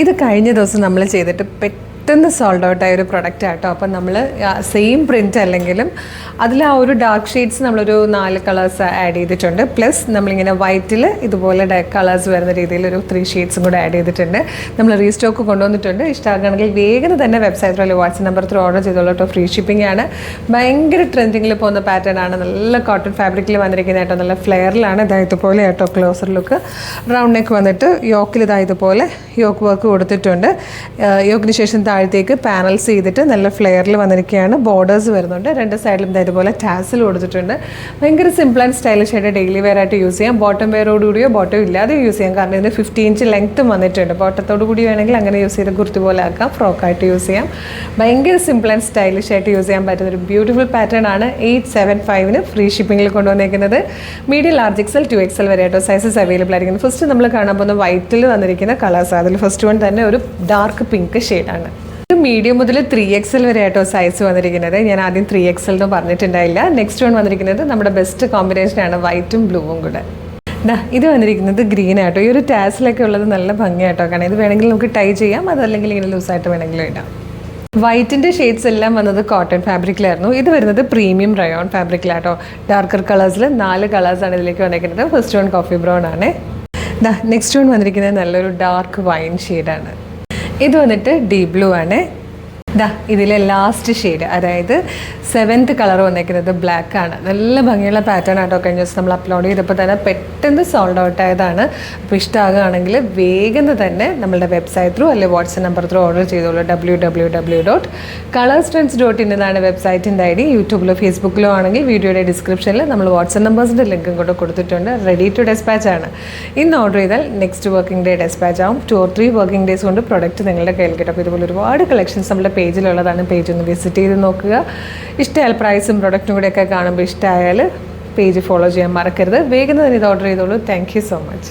ഇത് കഴിഞ്ഞ ദിവസം നമ്മൾ ചെയ്തിട്ട് പെട്ടെന്ന് സോൾഡ് ഔട്ട് ആയ ഒരു പ്രൊഡക്റ്റ് ആട്ടോ. അപ്പം നമ്മൾ സെയിം പ്രിൻ്റ് അല്ലെങ്കിലും അതിൽ ആ ഒരു ഡാർക്ക് ഷെയ്ഡ്സ് നമ്മളൊരു 4 കളേഴ്സ് ആഡ് ചെയ്തിട്ടുണ്ട്. പ്ലസ് നമ്മളിങ്ങനെ വൈറ്റിൽ ഇതുപോലെ കളേഴ്സ് വരുന്ന രീതിയിൽ ഒരു 3 ഷെയ്ഡ്സും കൂടെ ആഡ് ചെയ്തിട്ടുണ്ട്. നമ്മൾ റീസ്റ്റോക്ക് കൊണ്ടുവന്നിട്ടുണ്ട്. ഇഷ്ടമാക്കുകയാണെങ്കിൽ വേഗം തന്നെ വെബ്സൈറ്റ് അല്ലെങ്കിൽ വാട്സ്ആപ്പ് നമ്പർ ത്രൂ ഓർഡർ ചെയ്തോളൂ കേട്ടോ. ഫ്രീ ഷിപ്പിംഗ് ആണ്. ഭയങ്കര ട്രെൻഡിങ്ങിൽ പോകുന്ന പാറ്റേൺ ആണ്. നല്ല കോട്ടൺ ഫാബ്രിക്കിൽ വന്നിരിക്കുന്ന കേട്ടോ. നല്ല ഫ്ലെയറിലാണ്. ഇതുപോലെ കേട്ടോ ക്ലോസർ ലുക്ക്. റൗണ്ട് നെക്ക് വന്നിട്ട് യോക്കിൽ ഇതുപോലെ യോക്ക് വർക്ക് കൊടുത്തിട്ടുണ്ട്. യോക്കിന് ശേഷം താഴത്തേക്ക് പാനൽസ് ചെയ്തിട്ട് നല്ല ഫ്ലെയറിൽ വന്നിരിക്കുകയാണ്. ബോർഡേഴ്സ് വരുന്നുണ്ട്. 2 സൈഡിലും ഇതുപോലെ ടാസിൽ കൊടുത്തിട്ടുണ്ട്. ഭയങ്കര സിമ്പിൾ ആൻഡ് സ്റ്റൈലിഷ് ആയിട്ട് ഡെയിലി വെയർ ആയിട്ട് യൂസ് ചെയ്യാം. ബോട്ടം വെയറോടുകൂടിയോ ബോട്ടം ഇല്ലാതെ യൂസ് ചെയ്യാം. കാരണം ഇതിന് 50 ഇഞ്ച് ലെങ്ത്തും വന്നിട്ടുണ്ട്. ബോട്ടത്തോടു കൂടി വേണമെങ്കിൽ അങ്ങനെ യൂസ് ചെയ്ത് കുർത്തി പോലെ ആക്കാം. ഫ്രോക്കായിട്ട് യൂസ് ചെയ്യാം. ഭയങ്കര സിമ്പിൾ ആൻഡ് സ്റ്റൈലിഷ് ആയിട്ട് യൂസ് ചെയ്യാൻ പറ്റുന്ന ഒരു ബ്യൂട്ടിഫുൾ പാറ്റേൺ ആണ്. 875 ഫ്രീ ഷിപ്പിംഗിൽ കൊണ്ടുവന്നിരിക്കുന്നത്. മീഡിയം ലാർജ് XL 2XL വരെ ആയിട്ടോ സൈസസ് അവൈലബിൾ ആയിരിക്കുന്നത്. ഫസ്റ്റ് നമ്മൾ കാണാൻ പോകുന്ന വൈറ്റിൽ വന്നിരിക്കുന്ന കളേഴ്സ്. അതിൽ ഫസ്റ്റ് വൺ തന്നെ ഒരു ഡാർക്ക് പിങ്ക് ഷെയ്ഡാണ്. മീഡിയം മുതൽ 3XL വരെ ആയിട്ടോ സൈസ് വന്നിരിക്കുന്നത്. ഞാൻ ആദ്യം 3XL എന്ന് പറഞ്ഞിട്ടുണ്ടായില്ല. നെക്സ്റ്റ് വൺ വന്നിരിക്കുന്നത് നമ്മുടെ ബെസ്റ്റ് കോമ്പിനേഷനാണ് വൈറ്റും ബ്ലൂവും കൂടെ. ഇത് വന്നിരിക്കുന്നത് ഗ്രീൻ ആയിട്ടോ. ഈ ഒരു ടാസിലൊക്കെ ഉള്ളത് നല്ല ഭംഗിയായിട്ടോ. കാരണം ഇത് വേണമെങ്കിൽ നമുക്ക് ടൈ ചെയ്യാം. അതല്ലെങ്കിൽ ഇങ്ങനെ ലൂസായിട്ട് വേണമെങ്കിലും ഇടാം. വൈറ്റിൻ്റെ ഷെയ്ഡ്സ് എല്ലാം വന്നത് കോട്ടൺ ഫാബ്രിക്കിലായിരുന്നു. ഇത് വരുന്നത് പ്രീമിയം റയോൺ ഫാബ്രിക്കിലാട്ടോ. ഡാർക്കർ കളേഴ്സിൽ 4 കളേഴ്സാണ് ഇതിലേക്ക് വന്നിരിക്കുന്നത്. ഫസ്റ്റ് വൺ കോഫി ബ്രൗൺ ആണ്. നെക്സ്റ്റ് വൺ വന്നിരിക്കുന്നത് നല്ലൊരു ഡാർക്ക് വൈൻ ഷെയ്ഡാണ്. ഇത് വന്നിട്ട് ഡീപ് ബ്ലൂ ആണ്. ഇതിലെ ലാസ്റ്റ് ഷെയ്ഡ്, അതായത് 7th കളർ വന്നിരിക്കുന്നത് ബ്ലാക്ക് ആണ്. നല്ല ഭംഗിയുള്ള പാറ്റേൺ ആട്ടോ. കഴിഞ്ഞ ദിവസം നമ്മൾ അപ്ലോഡ് ചെയ്തപ്പോൾ തന്നെ പെട്ടെന്ന് സോൾഡ് ഔട്ട് ആയതാണ്. അപ്പോൾ ഇഷ്ടമാകുകയാണെങ്കിൽ വേഗം തന്നെ നമ്മളുടെ വെബ്സൈറ്റ് ത്രൂ അല്ലെങ്കിൽ വാട്സ്ആപ്പ് നമ്പർ ത്രൂ ഓർഡർ ചെയ്തോളൂ. www.colorstrends.in എന്നാണ് വെബ്സൈറ്റിൻ്റെ ID. യൂട്യൂബിലോ ഫേസ്ബുക്കിലോ ആണെങ്കിൽ വീഡിയോയുടെ ഡിസ്ക്രിപ്ഷനിൽ നമ്മൾ വാട്സ്ആപ്പ് നമ്പേഴ്സിൻ്റെ ലിങ്കും കൂടെ കൊടുത്തിട്ടുണ്ട്. റെഡി ടു ഡെസ്പാച്ച് ആണ്. ഇന്ന് ഓർഡർ ചെയ്താൽ നെക്സ്റ്റ് വർക്കിംഗ് ഡേ ഡെസ്പാച്ച് ആവും. 2 or 3 വർക്കിംഗ് ഡേയ്സ് കൊണ്ട് പ്രൊഡക്റ്റ് നിങ്ങളുടെ കയ്യിൽ കിട്ടും. അപ്പോൾ ഇതുപോലെ ഒരുപാട് കളക്ഷൻസ് നമ്മുടെ പേജിലുള്ളതാണ്. പേജ് ഒന്ന് വിസിറ്റ് ചെയ്ത് നോക്കുക. ഇഷ്ടമായാൽ പ്രൈസും പ്രൊഡക്റ്റും കൂടെയൊക്കെ കാണുമ്പോൾ ഇഷ്ടമായാൽ പേജ് ഫോളോ ചെയ്യാൻ മറക്കരുത്. വേഗം തന്നെ ഇത് ഓർഡർ ചെയ്തോളൂ. Thank you so much.